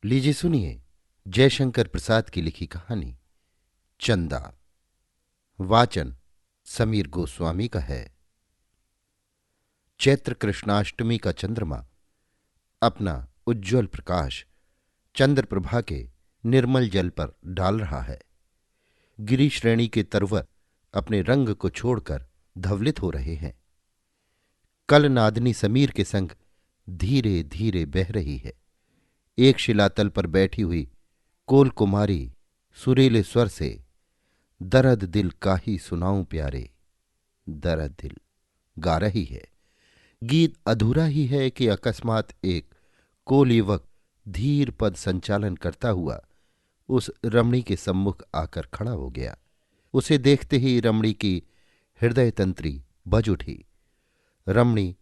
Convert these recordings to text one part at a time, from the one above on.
लीजिए सुनिए जयशंकर प्रसाद की लिखी कहानी चंदा। वाचन समीर गोस्वामी का है। चैत्र कृष्णाष्टमी का चंद्रमा अपना उज्ज्वल प्रकाश चंद्र प्रभा के निर्मल जल पर डाल रहा है। गिरी श्रेणी के तरवर अपने रंग को छोड़कर धवलित हो रहे हैं। कल नादनी समीर के संग धीरे धीरे बह रही है। एक शिलातल पर बैठी हुई कोल कुमारी सुरीले स्वर से दर्द दिल काहि सुनाऊं प्यारे, दर्द दिल गा रही है। गीत अधूरा ही है कि अकस्मात एक कोल युवक धीर पद संचालन करता हुआ उस रमणी के सम्मुख आकर खड़ा हो गया। उसे देखते ही रमणी की हृदय तंत्री बज उठी। रमणी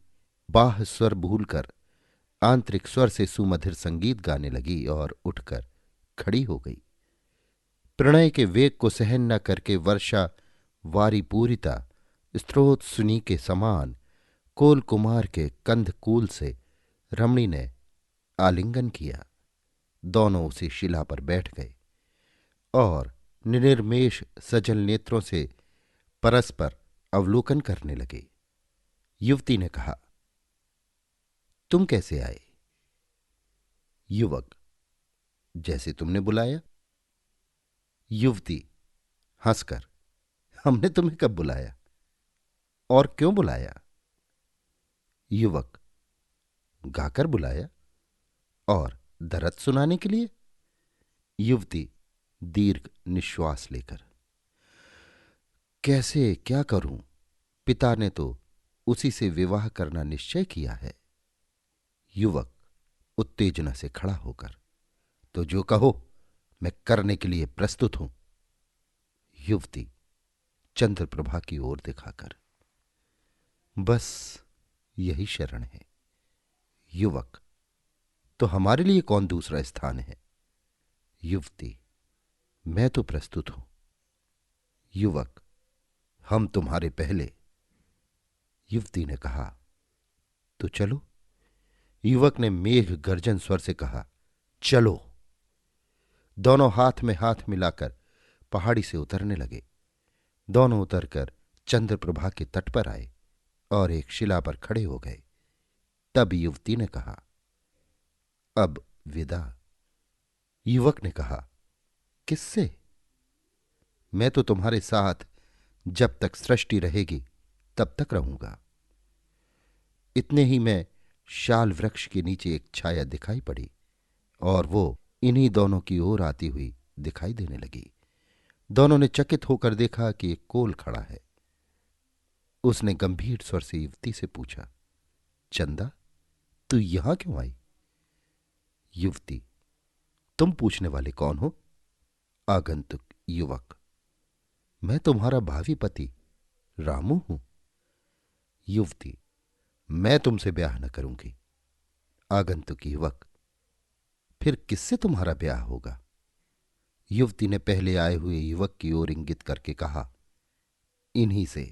बाह्य स्वर भूलकर आंतरिक स्वर से सुमधुर संगीत गाने लगी और उठकर खड़ी हो गई। प्रणय के वेग को सहन न करके वर्षा वारी पूरिता स्रोत सुनी के समान कोल कुमार के कंध कूल से रमणी ने आलिंगन किया। दोनों उसी शिला पर बैठ गए और निर्मेष सजल नेत्रों से परस्पर अवलोकन करने लगे। युवती ने कहा, तुम कैसे आए? युवक, जैसे तुमने बुलाया। युवती हंसकर, हमने तुम्हें कब बुलाया और क्यों बुलाया? युवक, गाकर बुलाया और दर्द सुनाने के लिए। युवती दीर्घ निश्वास लेकर, कैसे क्या करूं? पिता ने तो उसी से विवाह करना निश्चय किया है। युवक उत्तेजना से खड़ा होकर, तो जो कहो मैं करने के लिए प्रस्तुत हूं। युवती चंद्रप्रभा की ओर दिखाकर, बस यही शरण है। युवक, तो हमारे लिए कौन दूसरा स्थान है? युवती, मैं तो प्रस्तुत हूं। युवक, हम तुम्हारे पहले। युवती ने कहा, तो चलो। युवक ने मेघ गर्जन स्वर से कहा, चलो। दोनों हाथ में हाथ मिलाकर पहाड़ी से उतरने लगे। दोनों उतरकर चंद्रप्रभा के तट पर आए और एक शिला पर खड़े हो गए। तब युवती ने कहा, अब विदा। युवक ने कहा, किससे? मैं तो तुम्हारे साथ जब तक सृष्टि रहेगी तब तक रहूंगा। इतने ही में शाल वृक्ष के नीचे एक छाया दिखाई पड़ी और वो इन्हीं दोनों की ओर आती हुई दिखाई देने लगी। दोनों ने चकित होकर देखा कि एक कोल खड़ा है। उसने गंभीर स्वर से युवती से पूछा, चंदा, तू यहां क्यों आई? युवती, तुम पूछने वाले कौन हो? आगंतुक युवक, मैं तुम्हारा भावी पति रामू हूं। युवती, मैं तुमसे ब्याह न करूंगी। आगंतुक युवक, फिर किससे तुम्हारा ब्याह होगा? युवती ने पहले आए हुए युवक की ओर इंगित करके कहा, इन्हीं से।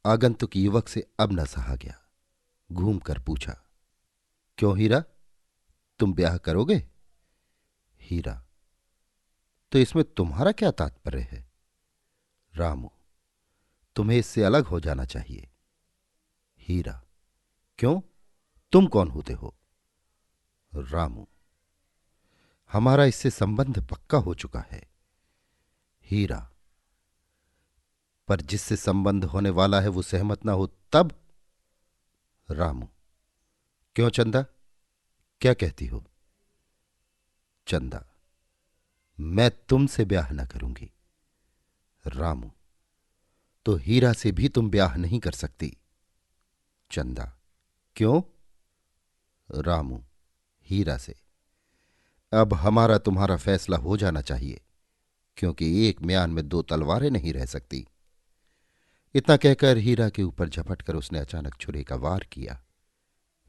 आगंतुक युवक से अब न सहा गया। घूमकर पूछा, क्यों हीरा, तुम ब्याह करोगे? हीरा, तो इसमें तुम्हारा क्या तात्पर्य है? रामू, तुम्हें इससे अलग हो जाना चाहिए। हीरा, क्यों, तुम कौन होते हो? रामू, हमारा इससे संबंध पक्का हो चुका है। हीरा, पर जिससे संबंध होने वाला है वो सहमत ना हो तब? रामू, क्यों चंदा, क्या कहती हो? चंदा, मैं तुमसे ब्याह न करूंगी। रामू, तो हीरा से भी तुम ब्याह नहीं कर सकती। चंदा, क्यों? रामू, हीरा से। अब हमारा तुम्हारा फैसला हो जाना चाहिए, क्योंकि एक म्यान में दो तलवारें नहीं रह सकती। इतना कहकर हीरा के ऊपर झपटकर उसने अचानक छुरे का वार किया।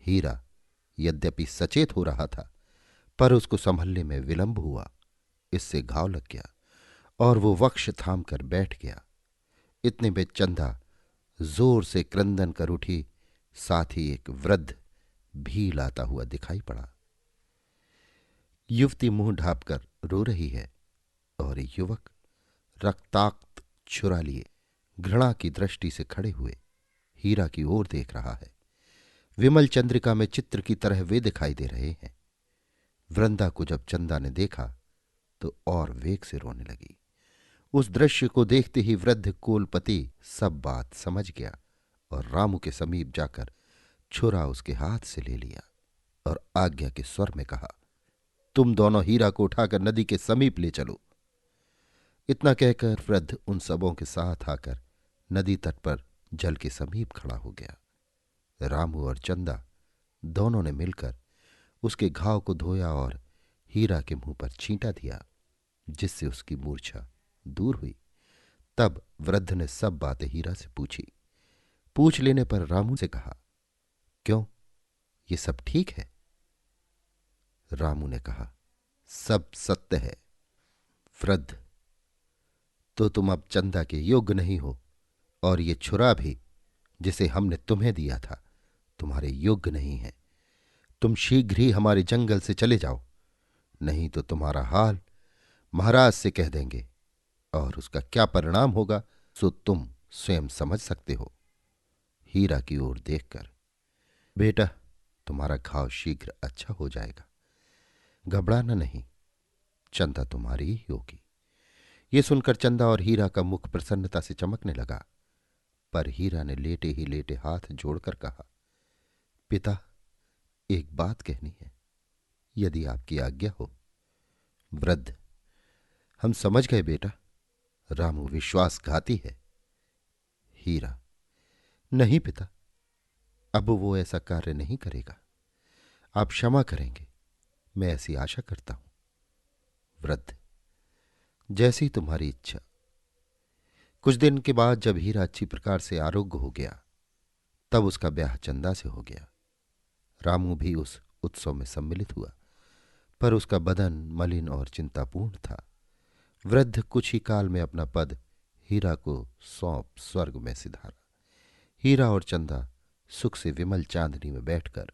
हीरा यद्यपि सचेत हो रहा था, पर उसको संभलने में विलंब हुआ। इससे घाव लग गया और वो वक्ष थाम कर बैठ गया। इतने में चंदा जोर से क्रंदन कर उठी, साथ ही एक वृद्ध भील आता हुआ दिखाई पड़ा। युवती मुंह ढांपकर रो रही है और युवक रक्ताक्त छुरा लिए घृणा की दृष्टि से खड़े हुए हीरा की ओर देख रहा है। विमल चंद्रिका में चित्र की तरह वे दिखाई दे रहे हैं। वृंदा को जब चंदा ने देखा तो और वेग से रोने लगी। उस दृश्य को देखते ही वृद्ध कोलपति सब बात समझ गया और रामू के समीप जाकर छुरा उसके हाथ से ले लिया और आज्ञा के स्वर में कहा, तुम दोनों हीरा को उठाकर नदी के समीप ले चलो। इतना कहकर वृद्ध उन सबों के साथ आकर नदी तट पर जल के समीप खड़ा हो गया। रामू और चंदा दोनों ने मिलकर उसके घाव को धोया और हीरा के मुंह पर छींटा दिया, जिससे उसकी मूर्छा दूर हुई। तब वृद्ध ने सब बातें हीरा से पूछी। पूछ लेने पर रामू से कहा, क्यों, ये सब ठीक है? रामू ने कहा, सब सत्य है। वृद्ध, तो तुम अब चंदा के योग्य नहीं हो और ये छुरा भी जिसे हमने तुम्हें दिया था तुम्हारे योग्य नहीं है। तुम शीघ्र ही हमारे जंगल से चले जाओ, नहीं तो तुम्हारा हाल महाराज से कह देंगे और उसका क्या परिणाम होगा सो तुम स्वयं समझ सकते हो। हीरा की ओर देखकर, बेटा, तुम्हारा घाव शीघ्र अच्छा हो जाएगा, घबराना नहीं, चंदा तुम्हारी ही होगी। ये सुनकर चंदा और हीरा का मुख प्रसन्नता से चमकने लगा, पर हीरा ने लेटे ही लेटे हाथ जोड़कर कहा, पिता, एक बात कहनी है, यदि आपकी आज्ञा हो। वृद्ध, हम समझ गए बेटा, रामू विश्वासघाती है। हीरा, नहीं पिता, अब वो ऐसा कार्य नहीं करेगा, आप क्षमा करेंगे, मैं ऐसी आशा करता हूं। वृद्ध, जैसी तुम्हारी इच्छा। कुछ दिन के बाद जब हीरा अच्छी प्रकार से आरोग्य हो गया तब उसका ब्याह चंदा से हो गया। रामू भी उस उत्सव में सम्मिलित हुआ, पर उसका बदन मलिन और चिंतापूर्ण था। वृद्ध कुछ ही काल में अपना पद हीरा को सौंप स्वर्ग में सिधारा। हीरा और चंदा सुख से विमल चांदनी में बैठकर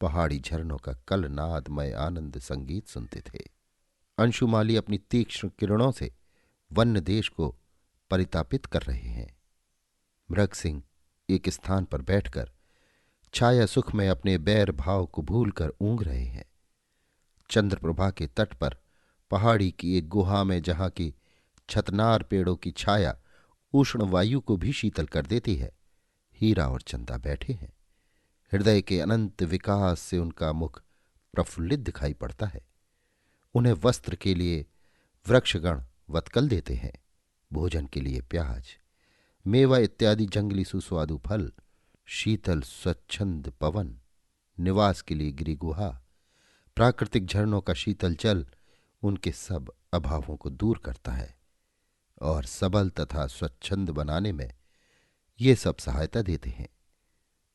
पहाड़ी झरनों का कलनादमय आनंद संगीत सुनते थे। अंशुमाली अपनी तीक्ष्ण किरणों से वन्य देश को परितापित कर रहे हैं। मृग सिंह एक स्थान पर बैठकर छाया सुख में अपने बैर भाव को भूलकर ऊँघ रहे हैं। चंद्रप्रभा के तट पर पहाड़ी की एक गुहा में, जहां की छतनार पेड़ों की छाया उष्ण वायु को भी शीतल कर देती है, हीरा और चंदा बैठे हैं। हृदय के अनंत विकास से उनका मुख प्रफुल्लित दिखाई पड़ता है। उन्हें वस्त्र के लिए वृक्षगण वत्कल देते हैं, भोजन के लिए प्याज, मेवा इत्यादि जंगली सुस्वादु फल, शीतल स्वच्छंद पवन, निवास के लिए गिरिगुहा, प्राकृतिक झरनों का शीतल जल उनके सब अभावों को दूर करता है और सबल तथा स्वच्छंद बनाने में ये सब सहायता देते हैं।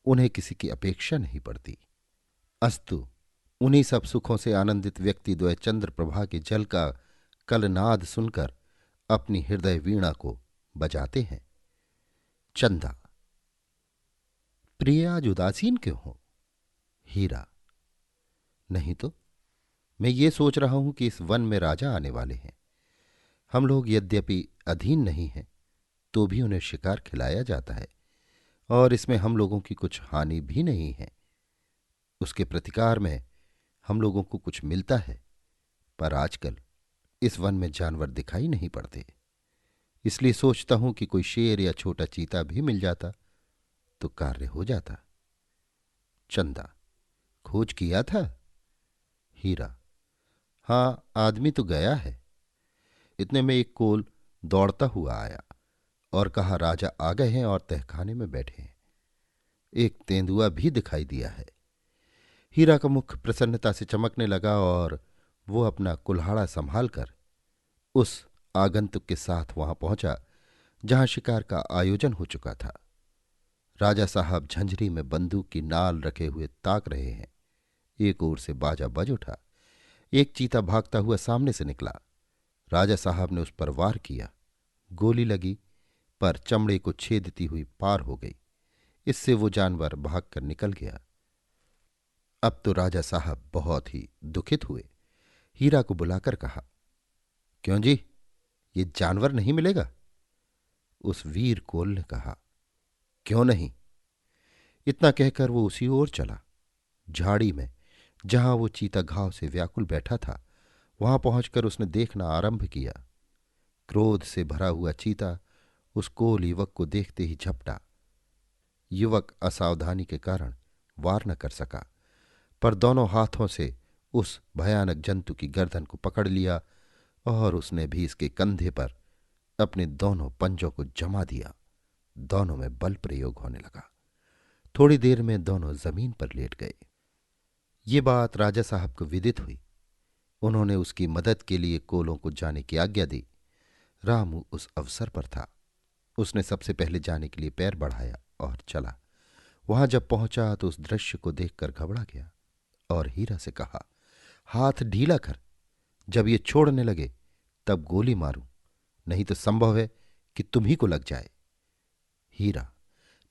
उन्हें किसी की अपेक्षा नहीं पड़ती। अस्तु, उन्हीं सब सुखों से आनंदित व्यक्ति द्वय चंद्रप्रभा के जल का कलनाद सुनकर अपनी हृदय वीणा को बजाते हैं। चंदा, प्रिय, आज उदासीन क्यों हो? हीरा, नहीं तो मैं ये सोच रहा हूं कि इस वन में राजा आने वाले हैं। हम लोग यद्यपि अधीन नहीं हैं तो भी उन्हें शिकार खिलाया जाता है और इसमें हम लोगों की कुछ हानि भी नहीं है। उसके प्रतिकार में हम लोगों को कुछ मिलता है, पर आजकल इस वन में जानवर दिखाई नहीं पड़ते। इसलिए सोचता हूं कि कोई शेर या छोटा चीता भी मिल जाता तो कार्य हो जाता। चंदा, खोज किया था? हीरा, हां, आदमी तो गया है। इतने में एक कोल दौड़ता हुआ आया और कहा, राजा आ गए हैं और तहखाने में बैठे हैं। एक तेंदुआ भी दिखाई दिया है। हीरा का मुख प्रसन्नता से चमकने लगा और वो अपना कुल्हाड़ा संभाल कर उस आगंतुक के साथ वहां पहुंचा जहां शिकार का आयोजन हो चुका था। राजा साहब झंझरी में बंदूक की नाल रखे हुए ताक रहे हैं। एक ओर से बाजा बज उठा। एक चीता भागता हुआ सामने से निकला। राजा साहब ने उस पर वार किया। गोली लगी, पर चमड़े को छेदती हुई पार हो गई। इससे वो जानवर भागकर निकल गया। अब तो राजा साहब बहुत ही दुखित हुए। हीरा को बुलाकर कहा, क्यों जी, ये जानवर नहीं मिलेगा? उस वीर कोल ने कहा, क्यों नहीं? इतना कहकर वो उसी ओर चला। झाड़ी में जहां वो चीता घाव से व्याकुल बैठा था, वहां पहुंचकर उसने देखना आरंभ किया। क्रोध से भरा हुआ चीता उस कोल युवक को देखते ही झपटा। युवक असावधानी के कारण वार न कर सका, पर दोनों हाथों से उस भयानक जंतु की गर्दन को पकड़ लिया और उसने भी इसके कंधे पर अपने दोनों पंजों को जमा दिया। दोनों में बल प्रयोग होने लगा। थोड़ी देर में दोनों जमीन पर लेट गए। ये बात राजा साहब को विदित हुई। उन्होंने उसकी मदद के लिए कोलों को जाने की आज्ञा दी। रामू उस अवसर पर था। उसने सबसे पहले जाने के लिए पैर बढ़ाया और चला। वहां जब पहुंचा तो उस दृश्य को देखकर घबरा गया और हीरा से कहा, हाथ ढीला कर। जब ये छोड़ने लगे तब गोली मारूं, नहीं तो संभव है कि तुम ही को लग जाए। हीरा,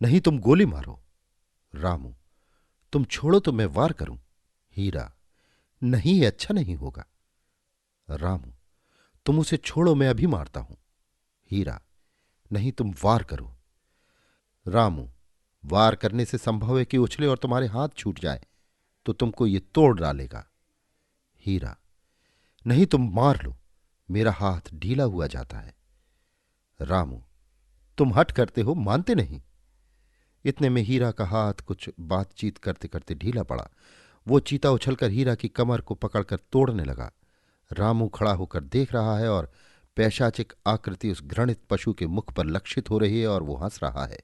नहीं, तुम गोली मारो। रामू, तुम छोड़ो तो मैं वार करूं। हीरा, नहीं, ये अच्छा नहीं होगा। रामू, तुम उसे छोड़ो, मैं अभी मारता हूं। हीरा, नहीं, तुम वार करो। रामू, वार करने से संभव है कि उछले और तुम्हारे हाथ छूट जाए तो तुमको ये तोड़ डालेगा। हीरा, नहीं, तुम मार लो, मेरा हाथ ढीला हुआ जाता है। रामू, तुम हठ करते हो, मानते नहीं। इतने में हीरा का हाथ कुछ बातचीत करते करते ढीला पड़ा। वो चीता उछलकर हीरा की कमर को पकड़कर तोड़ने लगा। रामू खड़ा होकर देख रहा है और पैशाचिक आकृति उस घृणित पशु के मुख पर लक्षित हो रही है और वो हंस रहा है।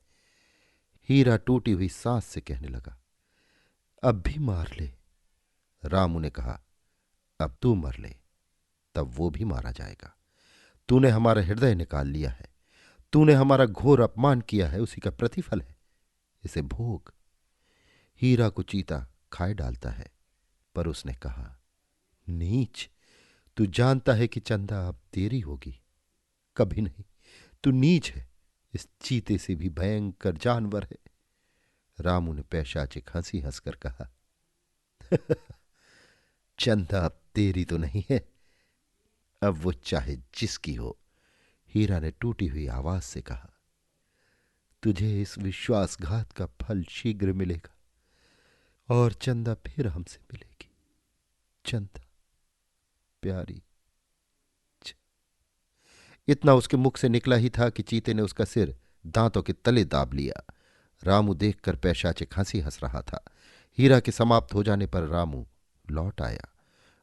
हीरा टूटी हुई सांस से कहने लगा, अब भी मार ले। रामू ने कहा, अब तू मर ले, तब वो भी मारा जाएगा। तूने हमारा हृदय निकाल लिया है, तूने हमारा घोर अपमान किया है, उसी का प्रतिफल है, इसे भोग। हीरा को चीता खाए डालता है, पर उसने कहा, नीच, तू जानता है कि चंदा अब तेरी होगी। कभी नहीं, तू नीच है, इस चीते से भी भयंकर जानवर है। रामू ने पैशाचिक हंसी हंसकर कहा, चंदा अब तेरी तो नहीं है, अब वो चाहे जिसकी हो। हीरा ने टूटी हुई आवाज से कहा, तुझे इस विश्वासघात का फल शीघ्र मिलेगा और चंदा फिर हमसे मिलेगी। चंदा प्यारी। इतना उसके मुख से निकला ही था कि चीते ने उसका सिर दांतों के तले दाब लिया। रामू देखकर पैशाचिक हंसी हंस रहा था। हीरा के समाप्त हो जाने पर रामू लौट आया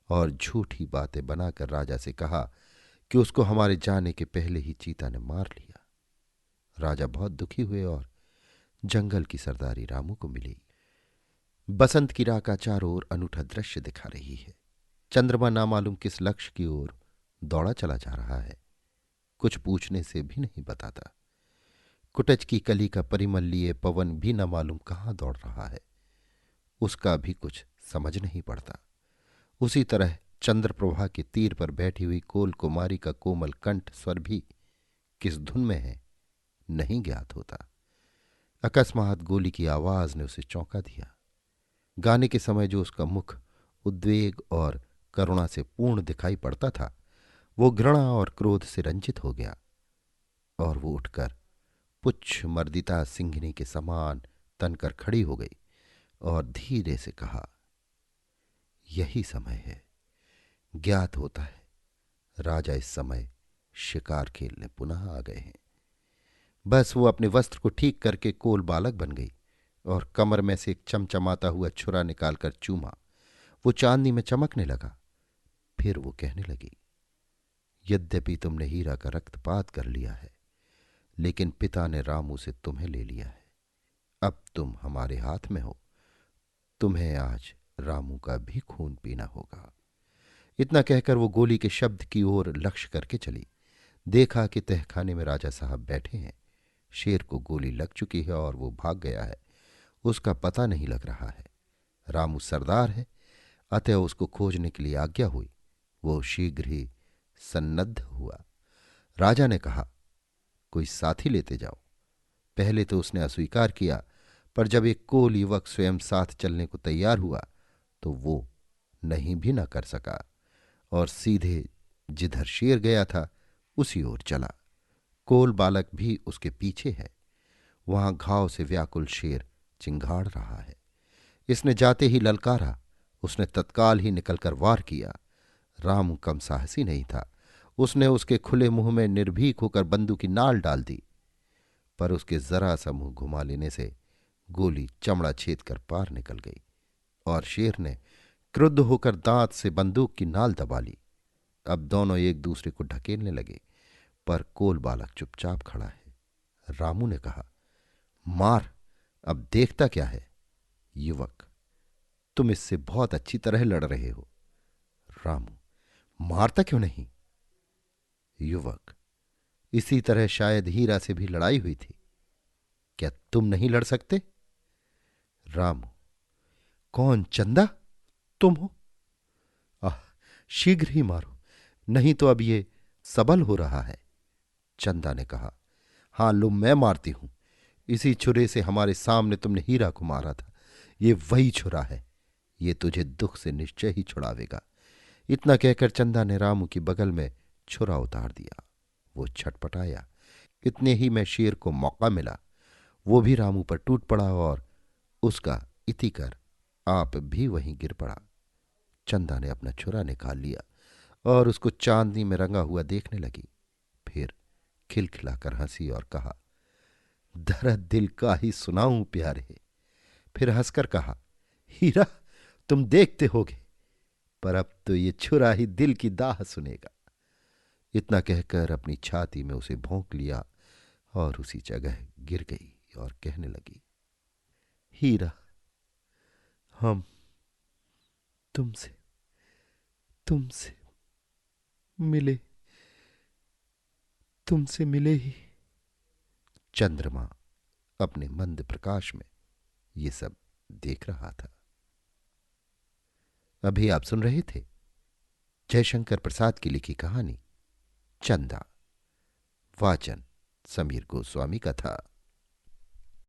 और झूठी बातें बनाकर राजा से कहा कि उसको हमारे जाने के पहले ही चीता ने मार लिया। राजा बहुत दुखी हुए और जंगल की सरदारी रामू को मिली। बसंत की राह का चारों ओर अनूठा दृश्य दिखा रही है। चंद्रमा नामालूम किस लक्ष्य की ओर दौड़ा चला जा रहा है, कुछ पूछने से भी नहीं बताता। कुटच की कली का परिमल लिए पवन भी न मालूम कहाँ दौड़ रहा है, उसका भी कुछ समझ नहीं पड़ता। उसी तरह चंद्रप्रभा के तीर पर बैठी हुई कोल कुमारी का कोमल कंठ स्वर भी किस धुन में है नहीं ज्ञात होता। अकस्मात गोली की आवाज ने उसे चौंका दिया। गाने के समय जो उसका मुख उद्वेग और करुणा से पूर्ण दिखाई पड़ता था, वो घृणा और क्रोध से रंजित हो गया और वो उठकर पुच्छ मर्दिता सिंघनी के समान तनकर खड़ी हो गई और धीरे से कहा, यही समय है। ज्ञात होता है राजा इस समय शिकार खेलने पुनः आ गए हैं। बस वो अपने वस्त्र को ठीक करके कोल बालक बन गई और कमर में से एक चमचमाता हुआ छुरा निकालकर चूमा। वो चांदनी में चमकने लगा। फिर वो कहने लगी, यद्यपि तुमने हीरा का रक्तपात कर लिया है, लेकिन पिता ने रामू से तुम्हें ले लिया है। अब तुम हमारे हाथ में हो, तुम्हें आज रामू का भी खून पीना होगा। इतना कहकर वो गोली के शब्द की ओर लक्ष्य करके चली। देखा कि तहखाने में राजा साहब बैठे हैं। शेर को गोली लग चुकी है और वो भाग गया है, उसका पता नहीं लग रहा है। रामू सरदार है, अतः उसको खोजने के लिए आज्ञा हुई। वो शीघ्र ही सन्नद्ध हुआ। राजा ने कहा, कोई साथी लेते जाओ। पहले तो उसने अस्वीकार किया, पर जब एक कोल युवक स्वयं साथ चलने को तैयार हुआ तो वो नहीं भी न कर सका और सीधे जिधर शेर गया था उसी ओर चला। कोल बालक भी उसके पीछे है। वहां घाव से व्याकुल शेर चिंघाड़ रहा है। इसने जाते ही ललकारा। उसने तत्काल ही निकलकर वार किया। रामू कम साहसी नहीं था। उसने उसके खुले मुंह में निर्भीक होकर बंदूक की नाल डाल दी, पर उसके जरा सा मुंह घुमा लेने से गोली चमड़ा छेद कर पार निकल गई और शेर ने क्रुद्ध होकर दांत से बंदूक की नाल दबा ली। अब दोनों एक दूसरे को ढकेलने लगे, पर कोल बालक चुपचाप खड़ा है। रामू ने कहा, मार, अब देखता क्या है। युवक, तुम इससे बहुत अच्छी तरह लड़ रहे हो। रामू, मारता क्यों नहीं। युवक, इसी तरह शायद हीरा से भी लड़ाई हुई थी। क्या तुम नहीं लड़ सकते। रामू, कौन, चंदा, तुम हो। आह, शीघ्र ही मारो, नहीं तो अब ये सबल हो रहा है। चंदा ने कहा, हां लो, मैं मारती हूं। इसी छुरे से हमारे सामने तुमने हीरा को मारा था। ये वही छुरा है। ये तुझे दुख से निश्चय ही छुड़ावेगा। इतना कहकर चंदा ने रामू की बगल में छुरा उतार दिया। वो छटपटाया। इतने ही में शेर को मौका मिला। वो भी रामू पर टूट पड़ा और उसका इति कर आप भी वहीं गिर पड़ा। चंदा ने अपना छुरा निकाल लिया और उसको चांदनी में रंगा हुआ देखने लगी। फिर खिलखिलाकर हंसी और कहा, दर्द दिल का ही सुनाऊं प्यारे। फिर हंसकर कहा, हीरा, तुम देखते होगे, पर अब तो ये छुरा ही दिल की दाह सुनेगा। इतना कहकर अपनी छाती में उसे भोंक लिया और उसी जगह गिर गई और कहने लगी, हीरा, हम तुमसे तुमसे मिले, तुमसे मिले ही। चंद्रमा अपने मंद प्रकाश में ये सब देख रहा था। अभी आप सुन रहे थे जयशंकर प्रसाद की लिखी कहानी चंदा। वाचन समीर गोस्वामी का था।